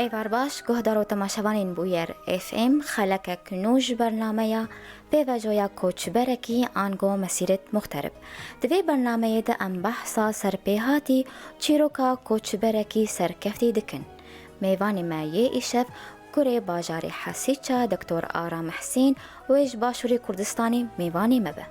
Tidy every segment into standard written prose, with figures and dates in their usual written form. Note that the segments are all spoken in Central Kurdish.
ایوار باش گهدار و تماشاوانین بویر اف ام خلکک نوش برنامه پیوجویا کوچ برکی آنگو مسیرت مخترب دوی برنامه ده ام بحثا سرپیهاتی چیروکا کوچ برکی سرکفتی دکن میوان مایه ایشف کوری باجاری حسیچا دکتور آرام حسین و ایش باشوری کردستانی میوانی مبه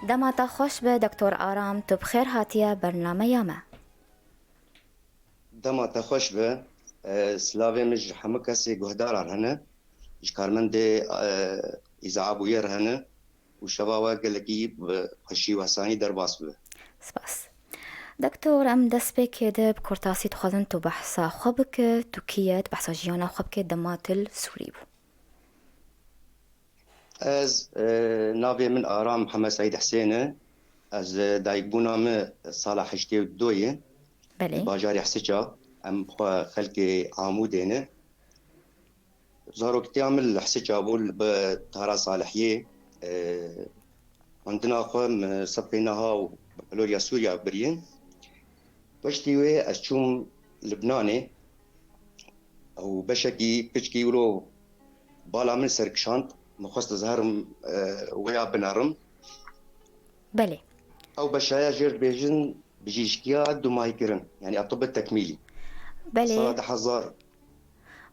دماتا خوش به دکتور آرام تو بخیر هاتیه برنامه یامه دماتا خوش به سلاوی مج همه کسی گهدار هنه کارمند ایزعابویر هنه و شبابه گلگی خوشی و حسانی در باس به سپاس دکتور ام دست بکده بکرتاسی تخوازن تو بحثا خوب که تو کیت بحثا جیانا خوب که دماتل سوری بو از ناوی من آرام محمد سعید حسینه از دایگبونام سال 82 بله باجاری حسیچا ام خلق عامودینه زاروكتي عمل حسيتها بول بطهارة صالحية عندنا أخوة سبقيناها وبكالوريا سوريا بريين بشتيوي أشوم لبناني أو بشكي بشكي ولو بالا من سركشانت مخصص زهر ويا بنارم بله أو بشايا جير بيجن بجيشكيا دوماي كرن يعني أطب التكميلي بله صلاة حزار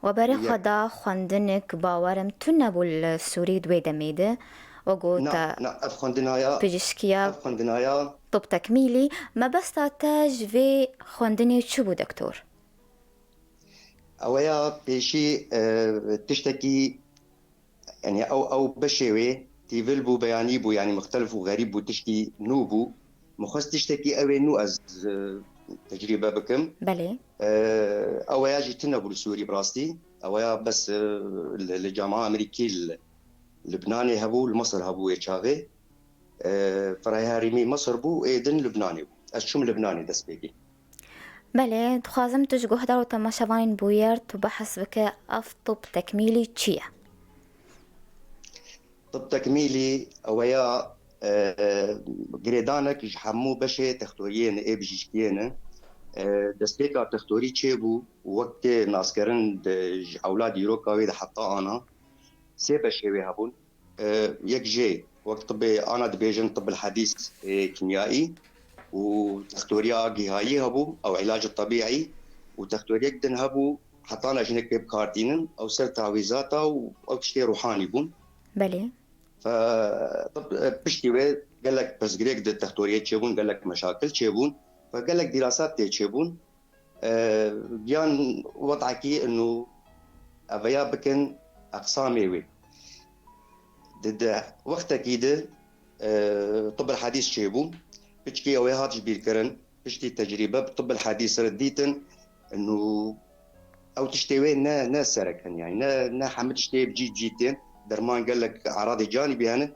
وبري خدا خواندنك باورم تو نبول السوري دوي دميده وقوتا أفخندنايا بجشكيا طب تكميلي ما بس تاج في خواندني تشبو دكتور أويا بيشي تشتكي يعني أو بشوي تيفل بو بياني بو يعني مختلف وغريب بو تشتكي نوبو مخص تشتكي أوي نو أز تجربة بكم بلي أويا جيتنا بالسوري براستي أويا بس الجامعة الأمريكية لبناني هبو لمصر هبو يتشافي فرايها ريمي مصر بو إيدن لبناني بو أشوم لبناني دس بيكي بله تخوازم تشگوه دارو تماشاوانین بویر تو بحث بك أفطب تكميلي تشيه طب تكميلي أويا جريدانك جحمو بشي تختوريين إيه بجيشكيين دستيكا تختوري تشيبو وقت ناسكرن أولاد يروكاوي حتى أنا سي بشيوي هبون يك جي وقت طبي أنا دبيجن طب الحديث كيميائي وتختوريا جهايي هبو أو علاج الطبيعي وتختوريا جدن هبو حتى أنا جنك بيب كارتينن أو سر تعويزاتا أو تشتي روحاني بون بله فطب بشتي قال لك بس جريك د التختورية تشيبون قال لك مشاكل تشيبون فقال لك دراسات تشيبون بيان وضعكي انه افيا بكن اقسامي وي ضد وقت اكيد طب الحديث تشيبون بشكي او هاتش بيركرن بشتي تجربه بطب الحديث رديتن انه او تشتوي ناس سركن يعني نا حمد تشتي بجيتين درمان قال لك اعراض جانبي انا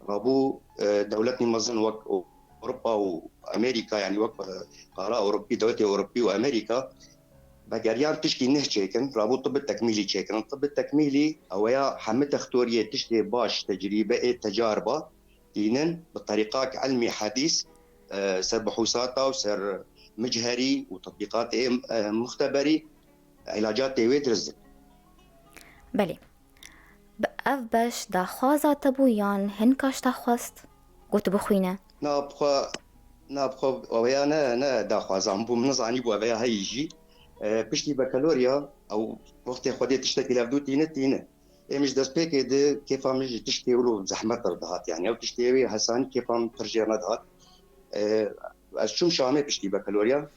رابو دولتني مظن وك اوروبا وامريكا يعني وك قاره اوروبي دولتي اوروبي وامريكا بقريان تشكي نهشيكن رابو طب التكميلي تشيكن الطب التكميلي او يا حمد اختوريه تشتي باش تجربه تجاربه دينن بطريقه علمي حديث سر بحوثاته وسر مجهري وتطبيقات مختبري علاجات تيويت رزق بله بأف باش دا خوازا تبويان هنكاش تخواست قوت بخوينه نابخو اويا انا دا خوازام بو منزاني بو اويا هيجي بشتي بكالوريا او وقت خدي تشتكي لابدو تينه مش داس بيك دي كيف مش تشتي ولو زحمه تردهات يعني او تشتي حسان كيف ترجع ندهات اشوم شامي بشتي بكالوريا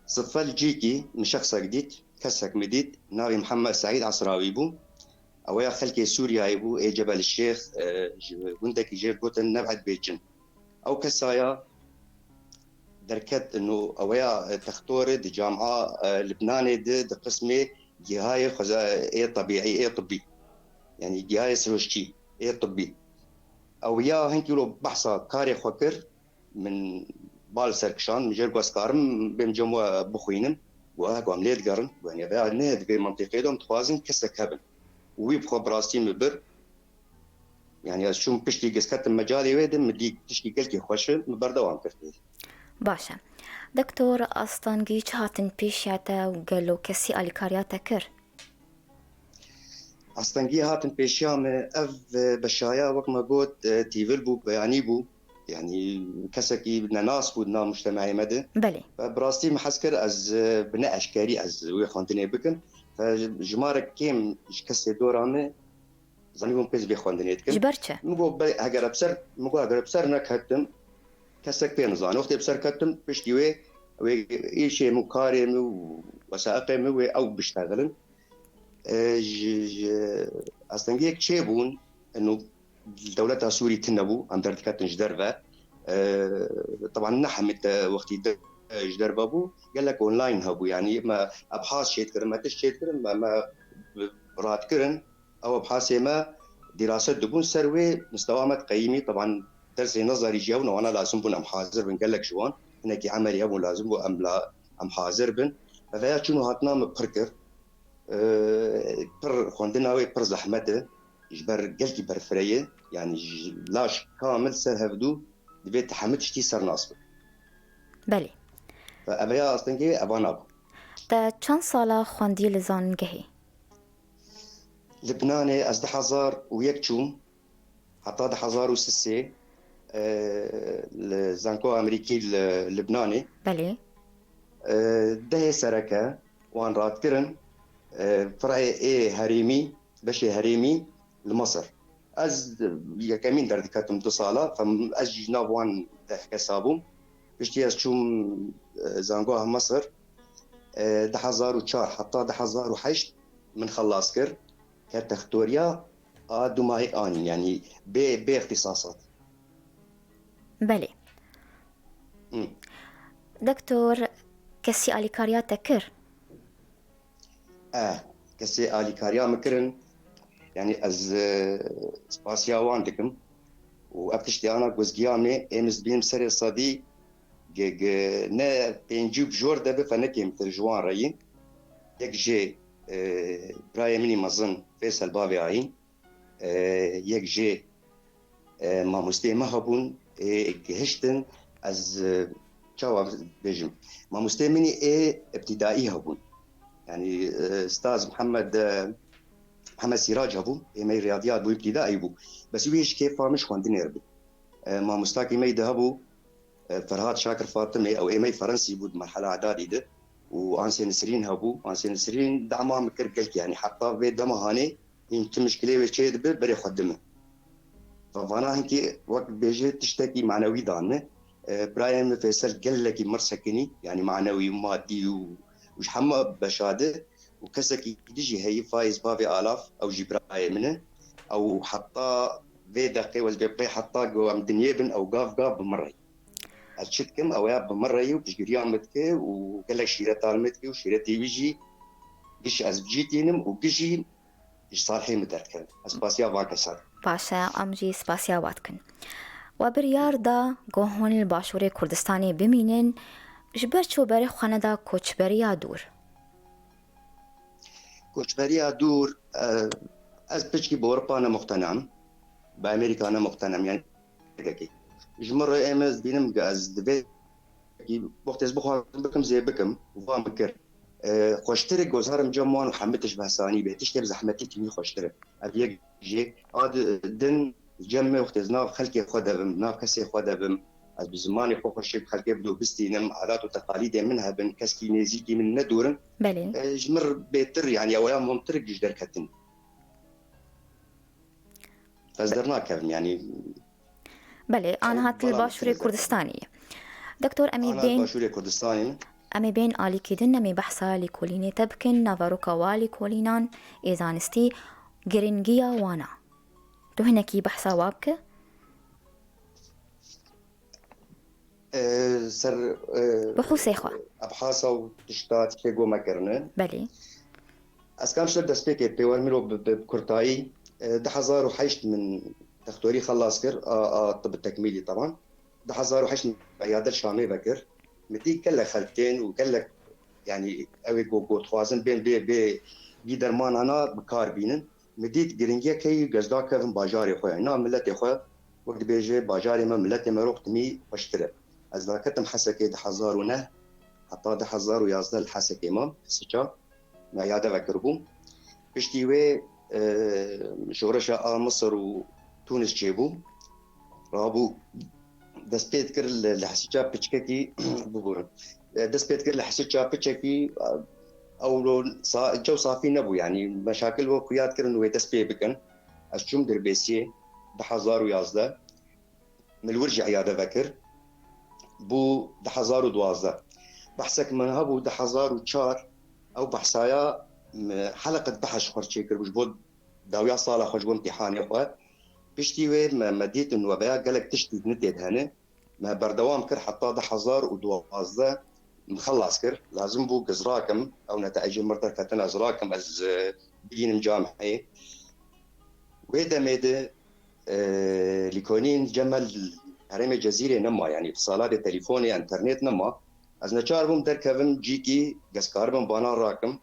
صفل جيكي من شخص جديد كسك مديد ناوي محمد سعيد عصراوي بو اويا خلكي سوريا يبو اي جبل الشيخ وندك يجير قوتن نبعد بيجن او كسايا دركت انه اويا تختور دي جامعه لبناني دي قسمي جهاي اي طبيعي اي طبي يعني جهاي سروشتي اي طبي اويا هنكي لو بحثا كاري خوكر من بال سركشان مجر قاسكارم بمجموع بخوينم وهاكو عمليت قرن يعني بقى نهد في منطقه دوم توازن كسك هبن ويبخو براستي مبر يعني شو بشتي قسكت المجالي ويدم مديك تشكي قلتي خوش مبردوان كرتي باشە دکتۆر ئاستانگی چ هاتن پێشیاتە و گەلۆ کەسی ئالیکاریاتە کرد ئەستەنگی هاتن پێشیامە ئەv بەشایە وەکمە گوت تیڤل بوو بەیانی بوو يعني كسكي ناس بود نام مجتمعي مدى بەێ فبراستي محس كر از بناء اشكاري از وي خواندني بكن فجمارك كيم كسي دورامي زاني بوم بيز بي خواندني تكن جبرچە مگو هاگر بسر نكهتم كسك بين زان وقت بسر كتم بشتي وي ايشي مكاري وسائقي وي او بشتغلن استنجيك تشيبون انه الدولة سوري تنبو ام دردكاتن جدربة طبعا نحمت وقتي جدربة بو قال لك اونلاين هبو يعني ما ابحاث شيت كرن ما تشيت كرن ما رات كرن او ابحاث ما دراسات دبون سروي مستوامات قيمي طبعا درس نظري جاونا وانا لازم بون ام حاضر بن قال لك جوان هناك عملي ابو لازم بو ام لا ام حاضر بن فيا شنو هاتنا مبركر بر خوندنا وي بر زحمته جبر قلتي برفريه يعني لاش كامل سر هفدو دبيت تحمد شتي سر ناصب بەێ فأبيا أصلا أبانا تا چەند ساڵە خوندی لە زانگەهی لبناني أز 2001 حتى 2006 زانكو أمريكي لبناني بەێ ده سركة وان رات كرن فرعي ايه هريمي بشي هريمي لمصر از يكمين دردكاتم تصالة فاز جناب وان حسابهم بشتي از شوم زانقوها مصر 2004 حتى 2008 من خلاص كر كتختوريا دوماهي آني يعني بي اختصاصات بەێ دکتۆر کەسی ئالیکاریاتە کرد كسي آلي كاريا مكرن يعني از سباسيا واندكم وابتشتي انا جوزجيامي امز بيم سري صدي جيج نا بينجوب جور دبه فنكيم ترجوان رأيين يك جي براي مني مظن فيصل بابي عين يك جي ما مستيما هبون هشتن از شاو بيجم ما مستيمني ابتدائي هبون يعني استاذ محمد سراج هبو ايمي رياضيات بو ابتدائي بو بس ويش كيف فامش خواندن يربي ما مستاكي مي دهبو فرهاد شاكر فاطمي او ايمي فرنسي بود مرحله اعدادي ده وانسي نسرين هبو انسي نسرين دعما مكر قلت يعني حتى في دمهاني يمكن مشكله وشيد بري خدمه فانا هنكي وقت بيجي تشتكي معنوي دانه برايم فيصل قال لك مرسكني يعني معنوي ومادي وش حما بشاده وكسك يجي هي فايز بابي آلاف او جبراي منه او حتى في دقيقه والبيبي حتى جو ام دنيبن او قاف بمري اتشتكم او يا بمري وبجريان متكي وقال لك شيره تالمتكي وشيره يجي قش از بجيتينم وقشي صالحي متركن اسباسيا باكسر باشە ئەمجی سپاسیاواتکن و بریاردا گۆهۆن باشووری کوردستانی بمینن ji ber çûberê xweneda koçberiya dûr كوتشبريا دور از بشكي بأوروبا أنا مقتنع بأمريكا أنا مقتنع يعني جمرة إيمز بينم جاز دبي وقت از بخوام بكم زي بكم وفام بكر خوشترك جوزهرم جموان وحمتش بهساني بيتش تبز زحمتي تمي خوشترك أبيك جي عاد دن جمع وقت از ناف خلقي خدا بم ناف كسي خدا بم از بزماني خوشي بخلقي بدو بستينم عادات وتقاليد منها بن كسكي نزيكي من ندورن بەێ جمر بيتر يعني أولا ممترك جدر كتن فازدرنا كم يعني بەێ ئان هات لە باشووری کوردستانی دکتۆر أنا باشوري كردستاني ئەمێ بێن ئالیکردن نەمێ بەحسا لیکۆلینێتە بکەن ناڤارۆکەوا لیکۆلینان ئێزانستی گرنگیە وانە تو هەنێکی بەحسا وا بکە سر بەخوسێ خوا أبحاث وتشتات كيجو مكرنا بەێ أسكان شد دسبيك بيوان ملو بكرتاي 2008 من تختوري خلاص كر الطب التكميلي طبعا 2008 عيادة الشامي بكر مدي كله خلتين وكله يعني أوي جو توازن بين بي درمان أنا بكار بينن مديت جرينجيا كي جزدا كفن باجاري خويا نا ملتي خويا وقت بيجي باجاري ما ملتي ما روقت مي واشتري از ذاكتم حسكي دحزارونه حتى دحزارو يازده الحسكي مام سجا ما ياده فكربو بشتي وي شورشا مصر وتونس جيبو رابو دست پێ کرد لە حسیجا پچکێکی ببوورن دەست پێ کرد لە حسیجا پچێکی ئەو جەو سافی نەبوو ینی مەشاکل بۆ کویاتکردن وێ دەست پێ بکەن ئەس چوم دەربێسیێ 2011 ملورجی عیادەڤە کرد بوو 2012 بەحسێک من هەبوو 2004 ئەو بەحسایە حەلقت بەحەش خۆرچێ کرد بۆ داویا ساڵە خۆش بۆ امتحانی خۆ پشتی وێ ما دیت وەبەیە گەلک تشتی نتێت هەنێ ما بەردەوام کرد حتا 2012 مخلص کرد لازم بوو گزراکم ئەو نەتائجی مردە کەتن ئەزراکم ئەز بگینم جامعەیە وێ دەمێدە لیکۆنین جەمەل هەرێمە جەزیرێ نەما ینی اتصالات تەلیفۆنی ئەنتەرنێت نەما ئەز نەچار بووم دەرکەوم جیکی گەسکاربم بانان ڕاکم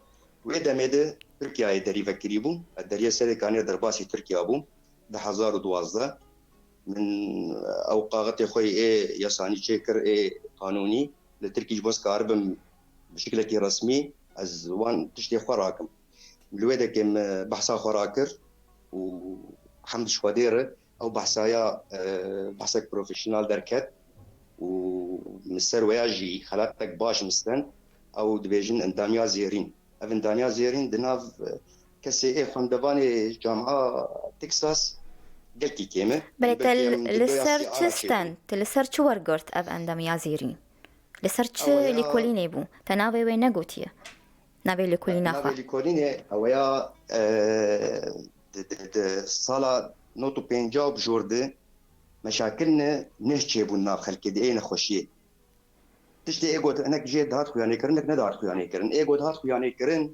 وێ دەمێدە تورکیایە دەریڤەکری بووم دەریە سەرێکانێ دەرباسی تورکیا بووم 2012 من او قاغتي خوي ايه يساني شيكر ايه قانوني لتركي بوس كاربم بشكل رسمي از وان تشتي خوراكم الويدا كم بحثا خوراكر وحمد شوادير او بحثايا بحثك بروفيشنال دركت ومستر وياجي خلاتك باش مستن او دبيجن اندانيا زيرين اندانيا زيرين دناف كسي ايه خندباني جامعه تكساس قلتي كيما بلتل لسرچ ستن تلسرچ ورگرت اف اندام یازیرین لسرچ لیکولینه بو تناوی وی نگوتیه ناوی لیکولینه خوا ناوی لیکولینه اویا سالا نوتو پینجاب جورده مشاكلنا نهجي بونا خلق دي اين خوشيه تشتي ايغود انك جي دهات خوياني كرن انك ندهات خوياني كرن ايغود هات خوياني كرن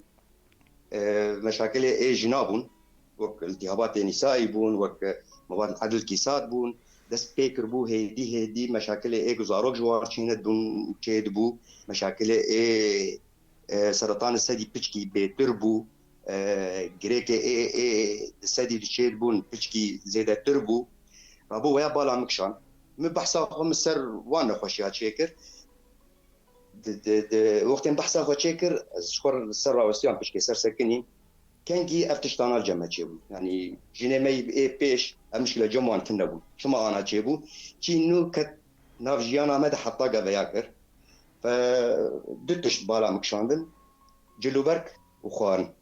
مشاكل اي جنابون وك التهابات نسائي بون وك مواد عدل كيسات بون دست بيكر بو هيدي مشاكل اي جزاروك جوار تشيند بون تشيد بو مشاكل اي سرطان الثدي بيشكي بيتر بو جريك اي الثدي تشيد بون بيشكي زيادة تربو رابو ويا بالا مكشان من بحثا خم السر وانا خوشيات شيكر وقت بحثا خو شيكر شكر السر وستيان بيشكي سر سكني كان جي افتشتانا الجمع تشيبو يعني جينيمي اي بيش المشكله جمعان كنبو شما انا تشيبو تشي نو كت ناف جيانا مدى حطا قبياكر فدتش بالا مكشاندن جلوبرك وخوارن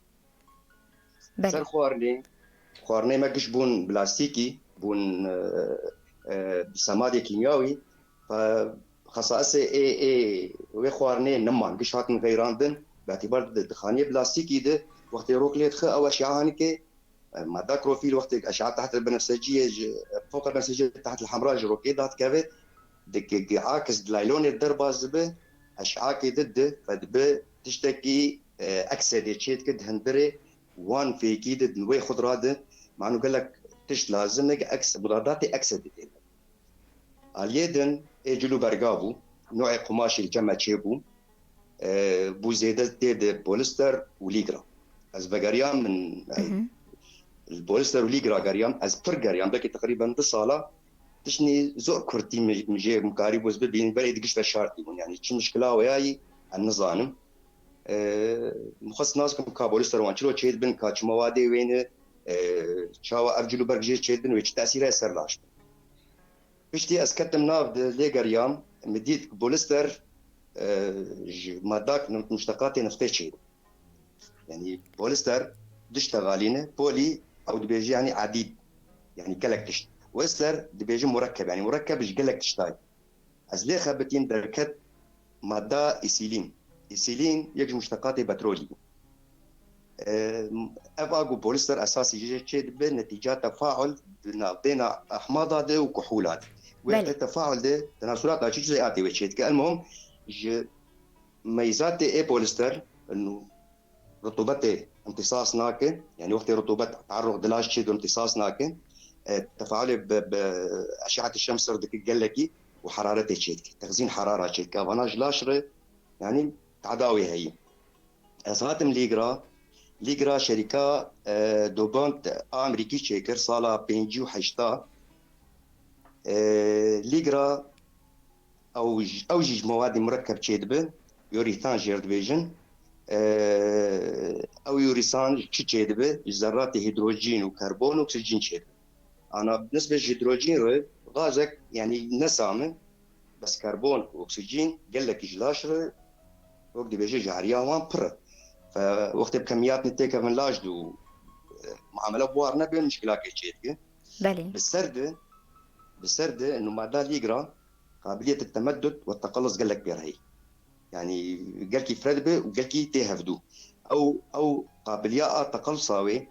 سر خوارني ما قش بون بلاستيكي بون بسمادي كيميائي فخصائص اي وي خوارني نمان قش هاتن غيراندن باعتبار دخانيه بلاستيكي ده وقت يروك ليت خا او اشعه هنيك ماده كروفيل وقت اشعه تحت البنفسجيه فوق البنفسجيه تحت الحمراء جروكي دات كافي دك عاكس دلايلون الدربه زبه اشعه كي ضد فدب تشتكي اكسد تشيت كد هندري وان في كيد وي خضراده مع انه قال لك تش لازمك اكس مضادات اكسد اليدن اجلو برغابو نوع قماش الجمع تشيبو بو زيادة ديد بوليستر وليغرا از بغاريان من البوليستر وليغرا غاريان از بر غاريان بكي تقريبا بصالة تشني زور كرتي مجي مقارب وزبل بين بلد قش بشارتي يعني تش مشكلة وياي النظام مخصص ناسكم كابوليستر وانشلو تشيد بن كاتش موادي وين شاوا ارجلو برجي تشيد بن ويش تأثيره سرلاش بشتي اسكتم ناف لي غاريان مديت بوليستر مادات مشتقات نفتشي يعني بوليستر دشتغالينه بولي او دبيجي يعني عديد يعني كلكتش ويستر دبيجي مركب يعني مركب ايش قلكتشتاي از ليه خبتين دركت ماده ايثيلين يجي مشتقات بترولي افاغو بوليستر اساسي يجي بنتيجه تفاعل بين احماضات وكحولات والتفاعل ده تناسلات جزيئات وشيت المهم ميزات اي بوليستر انه رطوبته امتصاص ناكن يعني وقت رطوبه تعرض دلاش شيء امتصاص ناكن تفاعله باشعه الشمس ردك قلكي وحرارته شيء تخزين حراره شيء كافاناج لاشره يعني تعداوي هي اساتم ليغرا شركه دوبونت امريكي شيكر صاله بينجي وحشتا ليغرا او جيج مواد مركب تشيدبه يوريثان جيرد فيجن او يوريثان تشيدبه ذرات هيدروجين وكربون واكسجين تشيدبه. انا بالنسبه للهيدروجين غازك يعني نسامه بس كربون واكسجين قال لك جلاشر وقت بيجي جاريا وان بر فوقت بكميات نتيكا من لاجدو معامله بوارنا بين مشكلات كيتشيتك بله بالسرد انه ماده ليجرا قابليه التمدد والتقلص قال لك بيرهي يعني قال كي فرد وقال كي تهفدو او قابليه تقلصاوي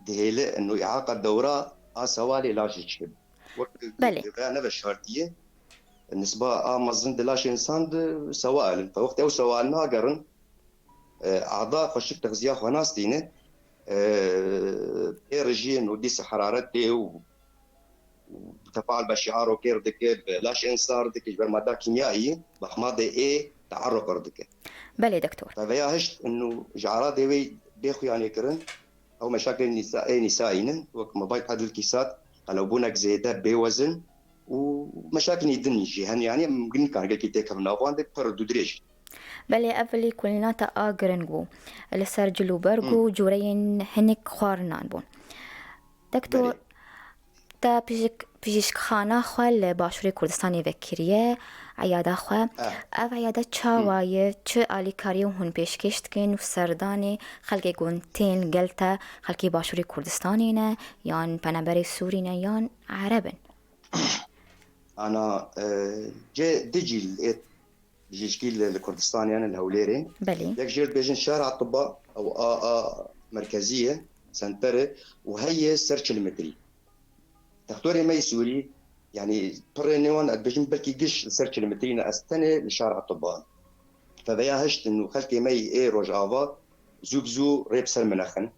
دهيله انه اعاقه دوره سوالي لاش تشب وقت بله انا بشارتيه النسبه مزن دلاش انسان سوائل فوقت او سوائل ناقرن اعضاء خشك تغذيه خناستينه رجين وديس حرارتي وتفاعل بشعار كيردك لاش انصار دك جبر ماده كيميائيه بحماضه اي تعرق ردك. بله دكتور فبيا هشت انه جعرات دي بيخو يعني كرن او مشاكل نسائين وقت ما بايت هذه الكيسات قالوا بونك زياده بوزن ومشاكل يدني جهن يعني ممكن كان قال كي تيك من افان دك بردو دريج. بله أولي كلنا آگرنگو لسر جلوبرگو جورين هنك خوارنان بون دكتور تا پیشک خانه خواه باشوری کردستانی وکریه عیاده خواه او عیاده چاوایه چه آلیکاری و هون پیشکشت کن و سردانی خلق گونتین گلتا خلقی باشوری کردستانی نه یان پنبری سوری نه یان عربن. انا دجي جيشكيل الكردستاني انا الهوليري بلي ياك جيرت بيجن شارع الطباء او مركزيه سنتره وهي سيرش المتري تختوري مي سوري يعني برينيون ادبجن بلكي قش سيرش المتري استنى لشارع الطباء فبيا هشت انه خلكي مي اي روجافا زوبزو ريبسر منخن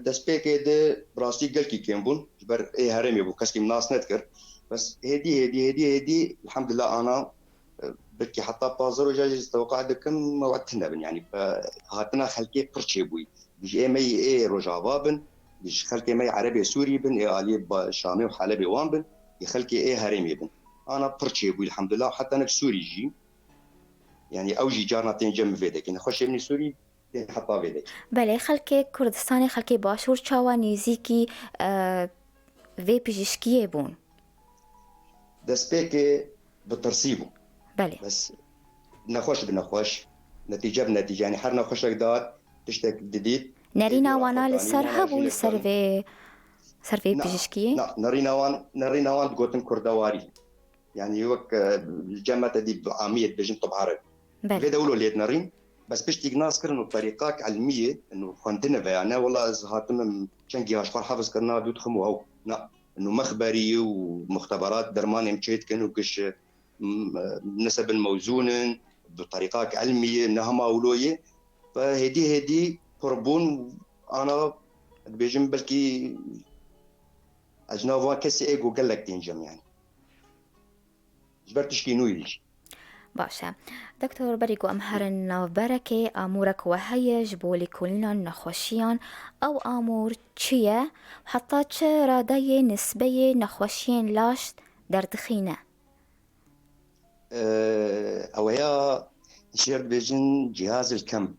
دسبيكي دي براسي قلكي كيمبون جبر اي هرمي بو كسكي مناس نذكر بس هدي الحمد لله انا بكي حتى بازر وجاجز توقع دكم موعدتنا بن يعني فهاتنا خلكي قرشي بوي بيجي مي اي روجافا بيش خلكي مي عربي سوري بن اي علي شامي وحلبي وان بن يخلكي اي هرمي بن انا قرشي بوي الحمد لله حتى انا سوري جي يعني اوجي جارنا تنجم فيدك انا خوش ابني سوري حتى فيدك بله خلقی کردستانی خلقی باشور چاوا نیزیکی وی پیشکیه بون دسبيكي بالترسيبه بله بس نخوش بنخوش نتيجه بنتيجه يعني حرنا خوشك دار تشتك جديد نرینا وانا لسر هبو لسر وی پیشکیه نرينا وان قوتن كردواري يعني وك الجامعة دي عامية بجن طب عربي في دولة اللي نرين بس باش تيجي ناس كرنو طريقات علمية انه خندنا فينا والله اذا هاتم شنقي هاشفار حافظ كرنا بيدخموا او لا انه مخبري ومختبرات درمان مشيت كانوا كش نسب موزون بطريقات علمية انها ماولوية فهدي قربون انا بيجن بلكي اجنبوا كسي ايجو قال لك تنجم يعني جبرتش كي نويلش باشه دکتر بریگو امهر نوبرکه آمورک و هیج بولی کلنا نخوشیان او آمور چیه حتی چه راده نسبه نخوشیان لاشت در دخینه اويا شير بيجن جهاز الكم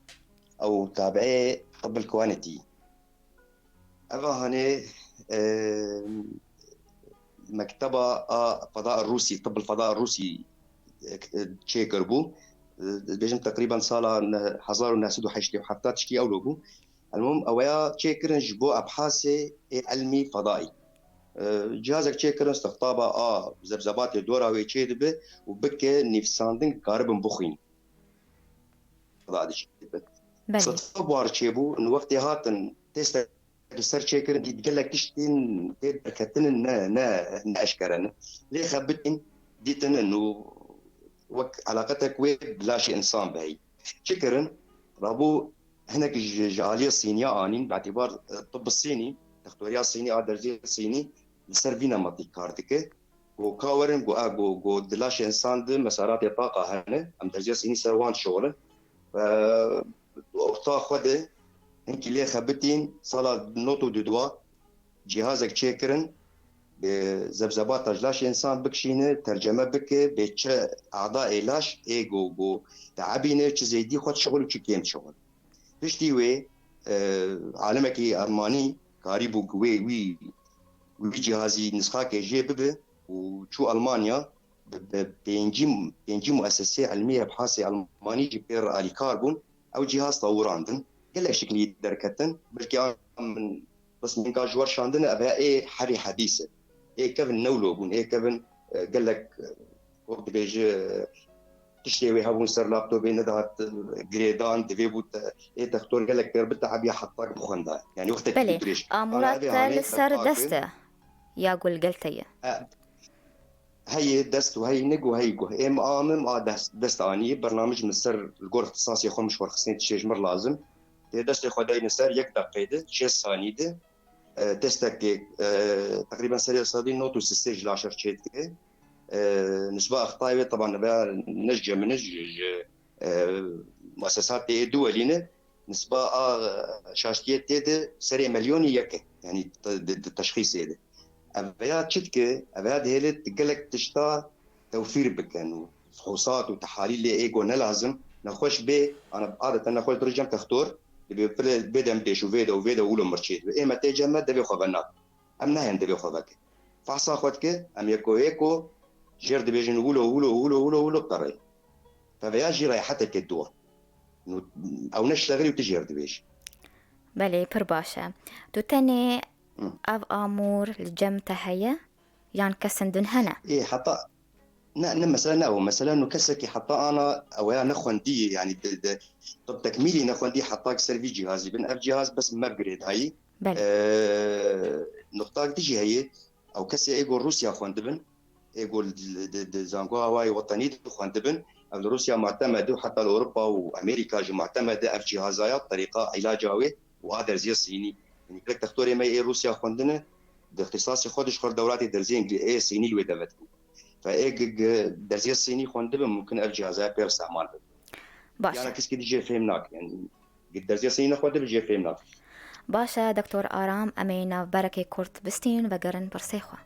او تابعي طب الكوانتي اغا هني مكتبة فضاء الروسي طب الفضاء الروسي تشيكر بو بيجم تقريبا صار 1981 تشكي اولوبو المهم اويا تشيكر جبو ابحاثي علمي فضائي جهازك تشيكر استقطابه زبزبات الدوره وي تشيدبه وبكي نيفساندن كاربن بوخين فضاء تشيدبه صدفه بوار تشيبو ان وقت هاتن تيست السر تشيكر دي قال لك تشتين بركتن نا اشكرن ليه خبتن ديتن انه وك علاقتك بلاش انسان بهي شكرا رابو هناك جاليه الصينيه انين باعتبار الطب الصيني دكتوريا الصيني درجه الصيني لسرفينا ماتي كارتك وكاورن جو دلاش انسان دي مسارات الطاقه هنا ام درجه الصيني سروان شغل ف وقتا خده هنك ليه خبتين صار نوتو دو دوا جهازك تشيكرن بزبزبات لاش إنسان بكشينه ترجمة بك بيتش أعضاء لاش إيجو بو تعبينه تزيدي خد شغل وكيم شغل تشتي وي عالمك ألماني قريب وي جهازي نسخة كي ببه وشو ألمانيا بينجي مؤسسة علمية بحاسة ألماني جبير آلي كاربون أو جهاز طوراندن قال لك شكلي دركتن بلكي من بس من كاجوار شاندن أبها إيه حري حديثة إيه كيفن نولوبون إيه كيفن قال لك وقت بيجي تشتري هابون سر لابتوبين ذات جريدان دفي بوت إيه تختار قال لك بالتعب حطاك بخندا يعني وقتك بله تدريش أنا آمورات أبي هاني لسر دسته يا قول قلتي هي دست وهي نق وهي قه ام ام دست اني برنامج من سر الجور اختصاصي خمش ورخصني تشيج مر لازم دست خداي نسر يك دقيقه 6 ثانيه ده تستك تقريبا سريع صدي نوتو سيستيج لا شرشيت نسبة أخطاء طبعا بقى نسجة من مؤسسات دولية نسبة شاشتية تيد سريع مليون يك يعني التشخيص هذا أبيات شتكة أبيات هيلت تقلك تشتا توفير بكن فحوصات وتحاليل اللي إيجو نلازم نخش به أنا عادة نخش ترجم تختار بدم ديش وفيدا وفيدا وولو مرشيد إما تجمع دبي خبرنا أم نهين دبي خبرك فحصا خدك أم يكو إيكو جير دبيجن وولو بطري فبيا جيرا حتى كدوا أو نشتغل وتجير دبيج بله برباشا دوتاني أف آمور الجم تهيا يعني كسندن هنا إيه حتى مثلا نكسكي حتى انا او نخون دي يعني طب تكميلي نخون دي حتى سيرفي جهازي بن اف جهاز بس ما ابجريد هاي بله نقطة تجي هي او كسي ايجو روسيا خوان دبن ايجو زانغو هواي وطني خوان دبن او روسيا معتمده وحتى اوروبا وامريكا جو معتمده اف جهازات طريقه علاجاوي وهذا زي الصيني يعني كلك تختاري ما روسيا خوندنا باختصاصي خودش خور دوراتي درزين اي صيني لو دفتكو فايج درزي الصيني خوندبن ممكن الجهازات بير استعمال باشا يعني كيس كي جي فهمناك يعني قد درزي الصيني خوندبن جي فهمناك باشا دكتور آرام أمينا بركة كورت بستين وقرن برسيخوة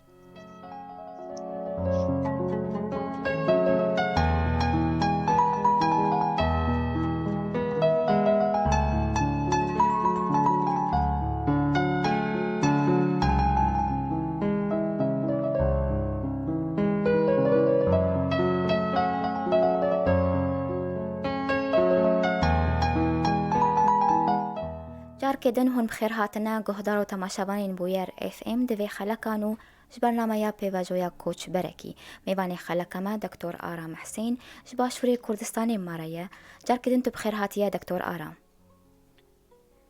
جار كدن هون بخير هاتنا قهدار وتماشابانين بوير اف ام دوی خلقانو جبرنامه یا پیواجویا کوچ برکی میوانی خلقما دکتور آرام حسین جباشوری کردستانی مارایه جار كدن تو بخير هاتیا دکتور آرام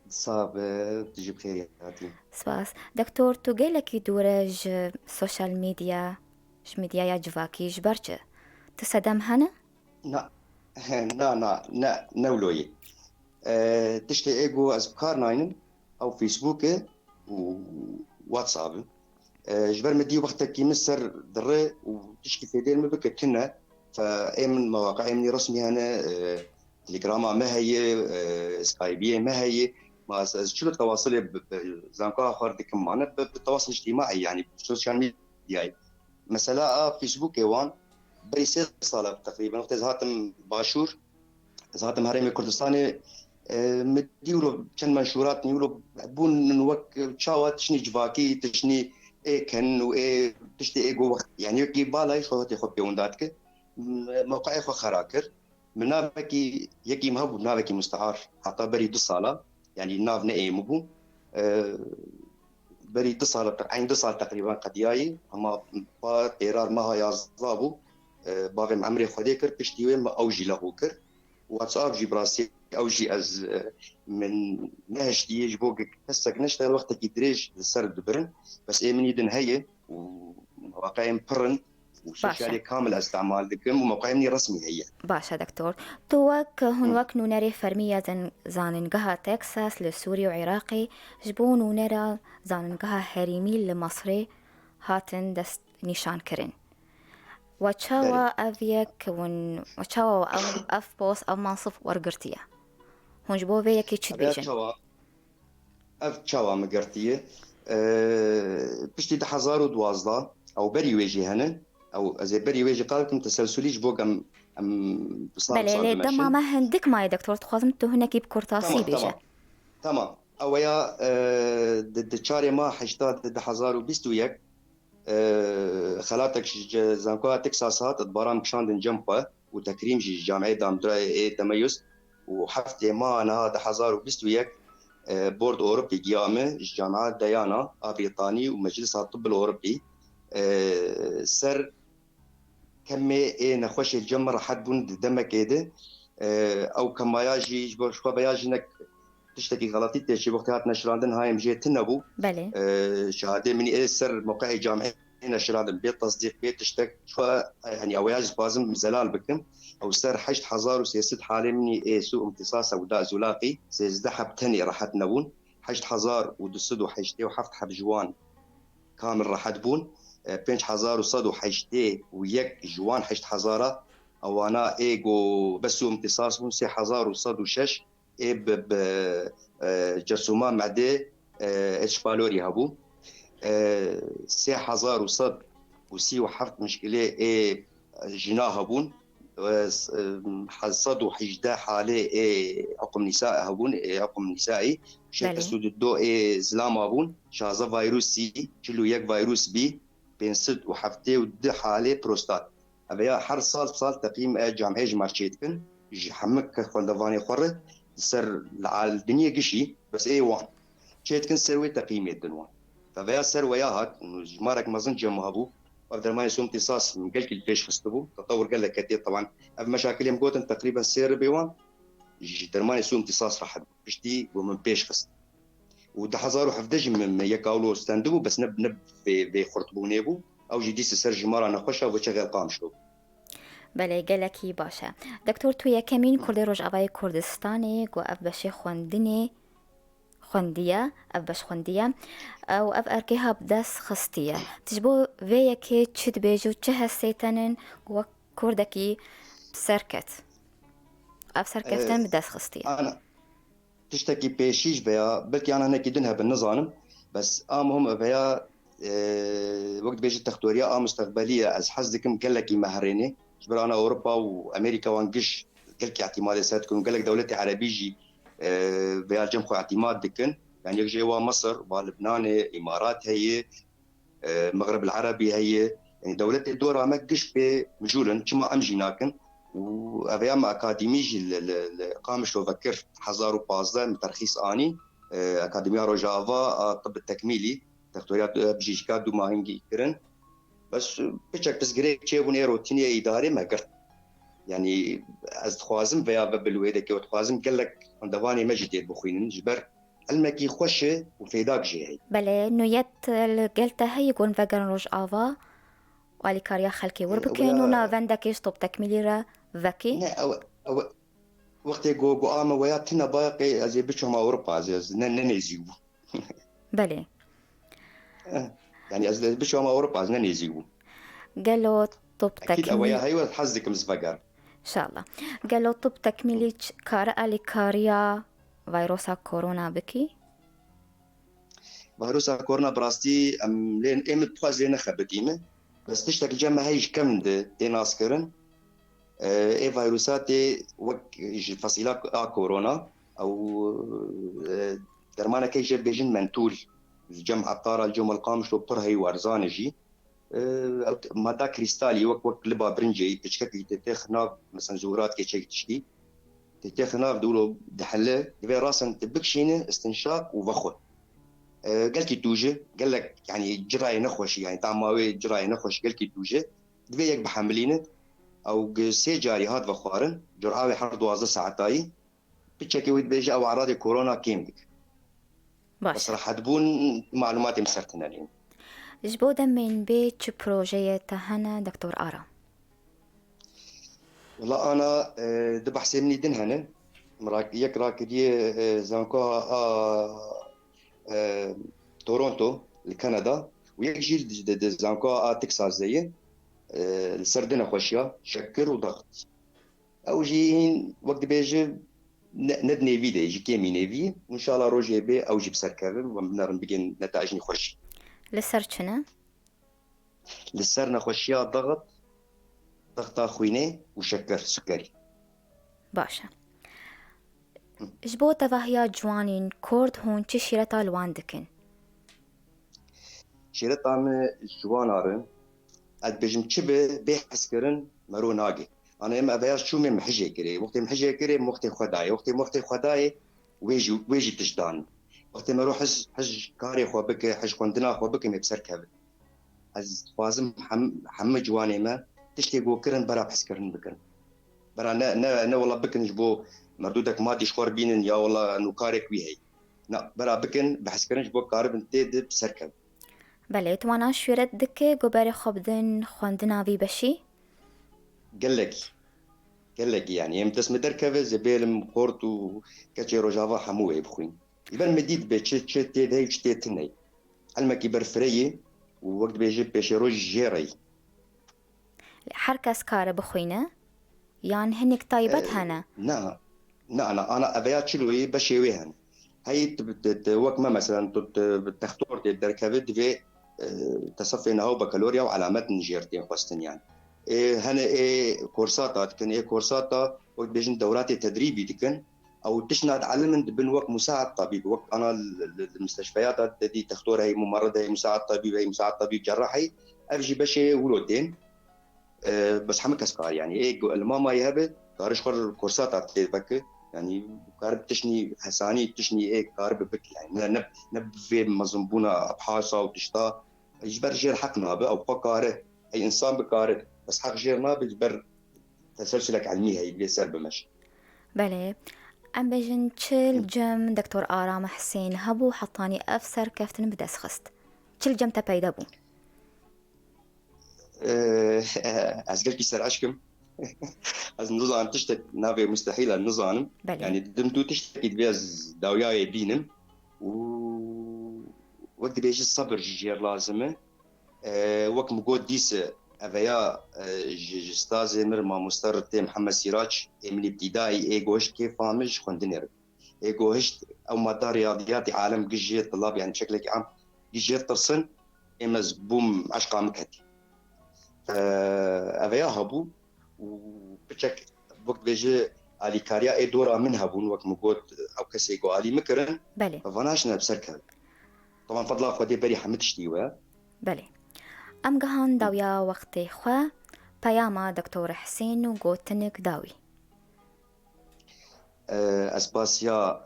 صعب تجي بخير هاتي سپاس دکتور تو گلکی دورج سوشال ميديا ميديا يا جواكي جبرچه تصدم هنا نا نا نولوي تشتي ايجو ازبكار ناينن او فيسبوك وواتساب جبر مدي وقتك كي مصر دري وتشكي في دير مبكة كنا فايمن مواقع من رسمي انا تليجراما ما هي سكايبيه ما هي ما شو التواصل زانكو اخر ديك معنا بالتواصل الاجتماعي يعني بالسوشيال ميديا مثلا فيسبوك ايوان بريسيل صالة تقريبا وقت زهاتم باشور زهاتم هرمي كردستاني مديولو كان منشورات نيولو بون نوك تشاوات تشني جواكي تشني ايه كان وايه تشتي ايه جو وقت يعني يكي بالاي شو تاخذ بيونداتك موقعي خو خراكر من نافكي يكي مهب نافكي مستعار حتى بري دصالة يعني ناف ناي مبو بري دصالة عين دصالة تقريبا قد ياي اما با قرار ما هي زابو باغي عمري خديكر تشتي وين اوجي له كر واتساب جي براسي او جي از من نهشتي يجبوك هسك نشتغل وقتك يدريج السرد دبرن بس ايه من يدن هي ومواقعين برن وسوشيالي كامل استعمال دكم وموقعين رسمي هي باشا دكتور توك هنوك نونري فرمية زاننقها تكساس لسوري وعراقي جبون ونرى زاننقها هريمي لمصري هاتن دست نشان كرن وتشاوا أذيك وتشاوا أف بوس أو منصف ورقرتية هون جبو في يكي تشد بيجن اف تشاوا مقرتيه پشتی 2012 او بری ویجی هنن او از بری ویجی قالتم تسلسلیش بوق ام بله سال لی دما بمشن. ما هندك ماي دكتور تخوازم تو هناك بكورتاسي تمام بيجا. تمام تمام. اويا د چاري ما 2021 خلاتك زانكوا تكساسات برامج شاندن جنبا وتكريم جامعة دامدراي تميز وحفتي ما أنا هذا حزار وبستويك بورد أوروبي قيامة جامعة ديانا بريطاني ومجلس الطب الأوروبي سر كمي نخوش الجمر حد بون دمك كده أو كما ياجي شو بياجي نك تشتكي غلطي تشي وقت هات نشراندن هاي مجيت نبو بله شهاده من سر موقعي جامعي هنا شراندن بيت تصديق بيت تشتك شو يعني او ياجز بازم زلال بكم او سر حشت حزار وسياسد حالي مني سوء امتصاص او داء زلاقي سيزدحب تاني راحت نبون حشت حزار ودسد وحشتي وحفت حب جوان كامل راحت بون بينش حزار وصد وحشتي ويك جوان حشت حزاره او انا ايجو بس امتصاص بون سي حزار وصد وشش اي جرثومه معده اتش بالوري هبو سي حزار وصد وسي وحفت مشكله اي جنا هبون حصد وحجدا حالي عقم نساء هبون عقم نسائي شكل بله سود الدو زلام هبون شازا فيروس سي شلو يك فيروس بي بين صد وحفتي ود حالي بروستات ابيا حر صال تقييم جامعه جمارشيتكن حمك خلدفاني خره سر على الدنيا قشي بس اي وان شيتكن سروي تقييم الدنوان فبيا سر وياهات انه جمارك مازن جمهبو وافضل ما يسوم امتصاص من قلك الفيش خستبو تطور قال لك كثير طبعا اف مشاكل يم قوتن تقريبا سير بيوان درمان يسوم امتصاص راح بشتي ومن بيش خست ودحزارو حفدج من يكاولو استندبو بس نب في خرطبو نيبو او جديس سر جمارة نخوشا وشغل قامشلو. بله گلکی باشه دکتور توی کمین کرد روش آوای کردستانی گو اف بشه خوندنی خوندیه اف بش خوندیه او اف ارکیها بدست خستیه تجبو ویا که چید بیجو چه هستیتنن گو کردکی سرکت اف سرکفتن بدست خستیه انا تشتكي بيشيش بيا بلكي انا هناك دنها بالنظام بس هم بيا وقت بيجي التختوريا مستقبليه از حزكم قال لك مهريني جبر انا اوروبا وامريكا وانقش قال لك اعتماد ساتكم قال لك دولتي عربيجي بيا جمخو اعتماد دكن يعني يجي مصر ولبنان امارات هي المغرب العربي هي يعني دولتي دورها مقش بمجولا كما امجي ناكن وأيام أكاديميجي قامش وفكر حزارو بازدا من ترخيص آني أكاديمية روجافا طب التكميلي دكتوريات بجيجكا دو ماهنجي كرن بس بيشك بس جريك تشيبون روتينية إداري ما قرت يعني از خوازم بيا بالويدة كي وتخوازم قال لك عندواني مجدير بخوين جبر المكي خوشه وفيداك جيهي بله نویت گلته یکون وگرن روش آوا ولی کاریا خلکی وربکن و نه وندکش طب تکمیلی را وکی أو وقتی گو آمه ویا تنا باقی از بچه ما أوروبا از ننزيو بله يعني از بچه ما أوروبا از ننزيو قالوا طب أكيد تكميل أويا هاي وتحزك مزبقر إن شاء الله قالوا طب تكميلي كارا لكاريا فيروس كورونا بكي فيروس كورونا براستي أم لين بتخاز لين خبتيمه بس تشتك جمع هيج كم دي ناسكرن اي فيروسات وك فصيلة كورونا او درمانا كي جاب بيجن منتول الجمع الطارة الجمع القامش وبطر هي وارزانجي مادة كريستالي وك لبا برنجي تشكك تتخنا مثلا زورات كي تشكي تشكي تتخنا بدولو دحله دبي راسا تبكشينه استنشاق وفخو قال كي توجه قال لك يعني جراي نخوش يعني طعماوي جراي نخوش قال كي توجه دبي يك بحملينه او سي جاري هاد بخوارن جرعاوي حر 12 ساعتاي بتشكي ويد بيجي او اعراض كورونا كيمك بس باشا راح تبون معلوماتي مسرتنا لين جبودا من بيت بروجية تهنا دكتور آرا والله انا دبح سيمني دنهن مراك يك راكدي زانكو تورونتو لكندا ويك جيل زانكو تكساس زي السردنا خوشيا شكر وضغط او جين وقت بيجي ند نيفي دي يجي كيمي نيفي وان شاء الله روجي بي او جيب سركبه وبنر بقين نتائج نخش لسر شنو؟ للسر نخشيا ضغط خوينه وشكر سكري. باشا. جبو تفاهيا جوانين كورد هون چه شيرتا لوان دكن؟ شيرتان جوان ارن اد بجم تشبه بحث كرن مرو ناقي انا اما ابياش شو من محجه كري وقت محجه كري وقت خداي وقت خداي ويجي تجدان وقت ما اروح حج كاري خو بك حج كوندنا خو بك مبسر كبد از فازم حم جواني ما تشتي جو كرن برا بحث كرن بكن برا نا والله بكن جبو مردودك ما تشخور بينن يا والله انه كارك وي هي لا برا بكن بحث كرن جبو كارب انت بسر كبد. بله توانا شويرت دكه گوبر خبدن خواندنا وی بشي؟ قال لك يعني يوم تسمى تركب زبالم قورتو كاتشي روجافا حموه بخوين يبان مديد بتشت هاي وشتيت هناي علمك يبر فريه ووقت بيجي بيش روج جيري حركة سكارة بخوينة يعني هنك طيبت هنا. نا انا ابيات شلوي بشي وهن هاي وقت ما مثلا تختار تركب في تصفي نهو بكالوريا وعلامات نجيرتين قصتن يعني هنا كورسات كان كورسات وقت بيجن دورات تدريبي تكن او تشنا تعلم بين وقت مساعد طبيب وقت انا المستشفيات دي تختار هي ممرضه هي مساعد طبيب هي مساعد طبيب جراحي افجي بشي ولودين بس حمك اسكار يعني الماما يهبه كارش خور كورسات تبك يعني كارب تشني حساني تشني كارب بك يعني نب في مزنبونا ابحاثا وتشتا يجبر جير حقنا او بقاره اي انسان بكاره بس حق جيرنا بجبر تسلسلك علمي هي بيسر بمشي. بله ام بجن چل جم دكتور آرام حسين هبو حطاني افسر كفتن بدس خست چل جم تا پیدا بو؟ از قلبي سر اشكم از نظام تشتك نافي مستحيل النظام يعني دمتو تشتكي بيز داوياي بينم و وقت بيجي الصبر جير لازمه وقت مقود ديس أفيا جستاز مر ما مستر تي محمد سراج من ابتدائي ايجوش كيف فامج خندنير ايجوش او مدار رياضيات عالم جيت طلاب يعني بشكل عام جيت ترسن امز بوم عشقا مكتي أفيا هبو وبشك وقت بيجي علي كاريا اي دورا منها بون وقت مقود او كسي جو علي مكرن بله فناشنا بسركه طبعا فضلا خدي بري حمدشتي بله ام گهان داویا وقت خوا پیاما دکتور حسین و گوتنک داوی اسباسيا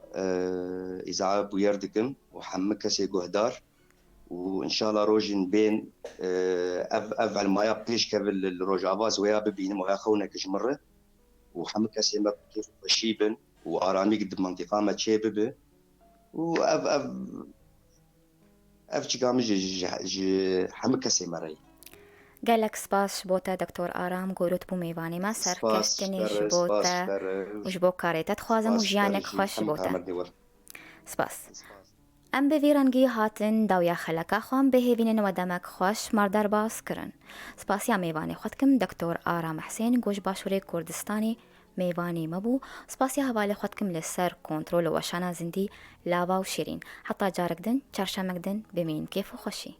اذاعه بويردكم وحمك سي جهدار وان شاء الله روجن بين افعل ما يبقيش قبل الروجافاز ويا ببين ما يخونك جمره وحمك سي ما كيف بشيبن وارامي قد منطقه ما تشيبه واف جامج حمك سي مري قالك سباس بوتا دكتور آرام گوروت بو میوانی ما سر کشتنش بوتا وش بو کاریتت خوازم و جیانک خوش بوتا سپاس. ام به ویرانگی هاتن داویا خلکا خوام به هیوینن و دمک خوش مردر باز کرن. سپاسی میوانی خودکم دکتور آرام حسین گوش باشوری کردستانی میوانی مبو. سپاسی حوالی خودکم لسر کنترل و شانا زندی لاوا و شیرین. حتی جارک دن چرشمک دن بمین کیف و خوشی.